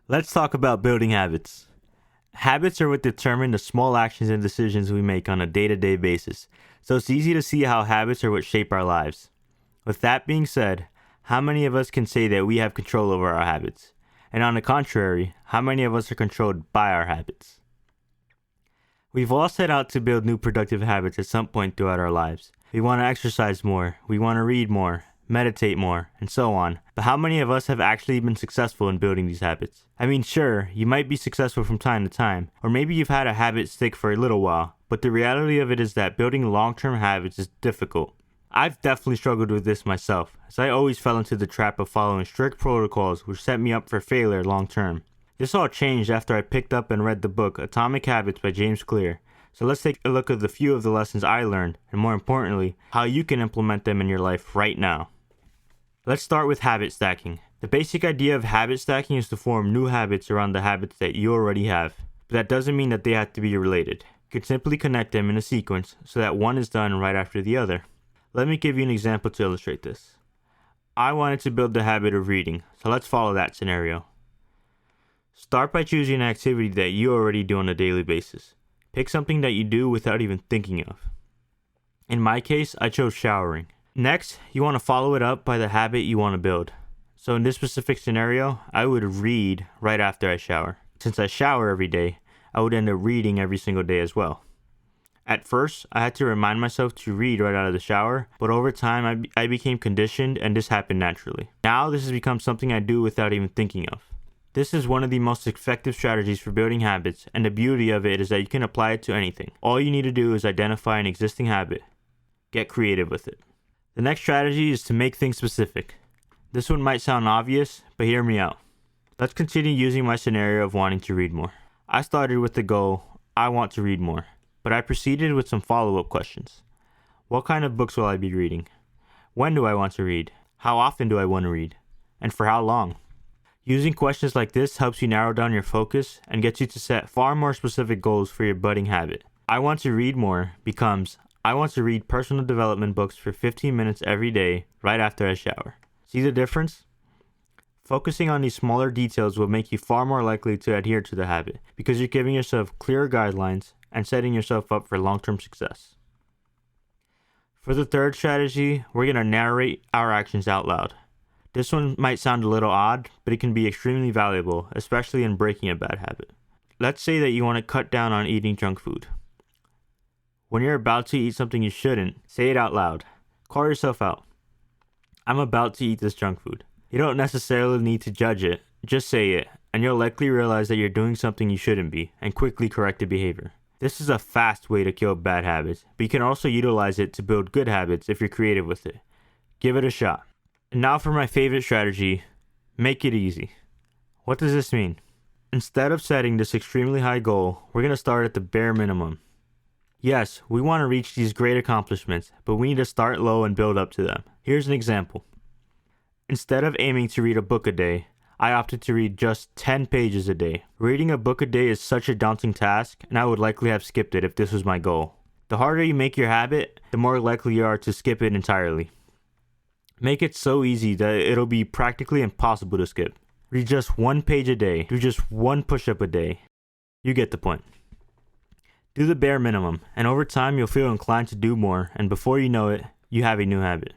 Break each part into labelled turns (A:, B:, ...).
A: Let's talk about building habits. Habits are what determine the small actions and decisions we make on a day-to-day basis, so it's easy to see how habits are what shape our lives. With that being said, how many of us can say that we have control over our habits? And on the contrary, how many of us are controlled by our habits? We've all set out to build new productive habits at some point throughout our lives. We want to exercise more, we want to read more, meditate more, and so on. But how many of us have actually been successful in building these habits? I mean, sure, you might be successful from time to time, or maybe you've had a habit stick for a little while, but the reality of it is that building long-term habits is difficult. I've definitely struggled with this myself, as I always fell into the trap of following strict protocols which set me up for failure long-term. This all changed after I picked up and read the book Atomic Habits by James Clear. So let's take a look at the few of the lessons I learned, and more importantly, how you can implement them in your life right now. Let's start with habit stacking. The basic idea of habit stacking is to form new habits around the habits that you already have. But that doesn't mean that they have to be related. You can simply connect them in a sequence so that one is done right after the other. Let me give you an example to illustrate this. I wanted to build the habit of reading, so let's follow that scenario. Start by choosing an activity that you already do on a daily basis. Pick something that you do without even thinking of. In my case, I chose showering. Next, you want to follow it up by the habit you want to build. So in this specific scenario, I would read right after I shower. Since I shower every day, I would end up reading every single day as well. At first, I had to remind myself to read right out of the shower, but over time I became conditioned and this happened naturally. Now this has become something I do without even thinking of. This is one of the most effective strategies for building habits, and the beauty of it is that you can apply it to anything. All you need to do is identify an existing habit. Get creative with it. The next strategy is to make things specific. This one might sound obvious, but hear me out. Let's continue using my scenario of wanting to read more. I started with the goal, I want to read more, but I proceeded with some follow-up questions. What kind of books will I be reading? When do I want to read? How often do I want to read? And for how long? Using questions like this helps you narrow down your focus and gets you to set far more specific goals for your budding habit. I want to read more becomes, I want to read personal development books for 15 minutes every day right after I shower. See the difference? Focusing on these smaller details will make you far more likely to adhere to the habit because you're giving yourself clearer guidelines and setting yourself up for long-term success. For the third strategy, we're going to narrate our actions out loud. This one might sound a little odd, but it can be extremely valuable, especially in breaking a bad habit. Let's say that you want to cut down on eating junk food. When you're about to eat something you shouldn't, say it out loud. Call yourself out. I'm about to eat this junk food. You don't necessarily need to judge it, just say it, and you'll likely realize that you're doing something you shouldn't be, and quickly correct the behavior. This is a fast way to kill bad habits, but you can also utilize it to build good habits if you're creative with it. Give it a shot. And now for my favorite strategy, make it easy. What does this mean? Instead of setting this extremely high goal, we're going to start at the bare minimum. Yes, we want to reach these great accomplishments, but we need to start low and build up to them. Here's an example. Instead of aiming to read a book a day, I opted to read just 10 pages a day. Reading a book a day is such a daunting task, and I would likely have skipped it if this was my goal. The harder you make your habit, the more likely you are to skip it entirely. Make it so easy that it'll be practically impossible to skip. Read just 1 page a day. Do just 1 push-up a day. You get the point. Do the bare minimum, and over time you'll feel inclined to do more, and before you know it, you have a new habit.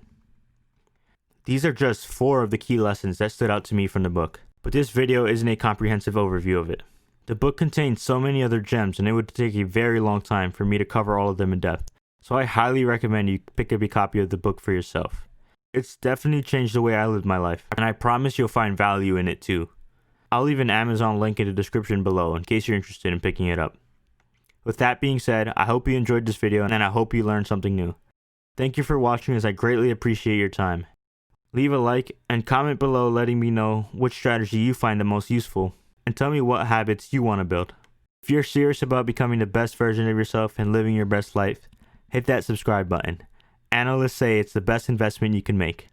A: These are just 4 of the key lessons that stood out to me from the book, but this video isn't a comprehensive overview of it. The book contains so many other gems, and it would take a very long time for me to cover all of them in depth, so I highly recommend you pick up a copy of the book for yourself. It's definitely changed the way I live my life, and I promise you'll find value in it too. I'll leave an Amazon link in the description below in case you're interested in picking it up. With that being said, I hope you enjoyed this video and I hope you learned something new. Thank you for watching as I greatly appreciate your time. Leave a like and comment below letting me know which strategy you find the most useful and tell me what habits you want to build. If you're serious about becoming the best version of yourself and living your best life, hit that subscribe button. Analysts say it's the best investment you can make.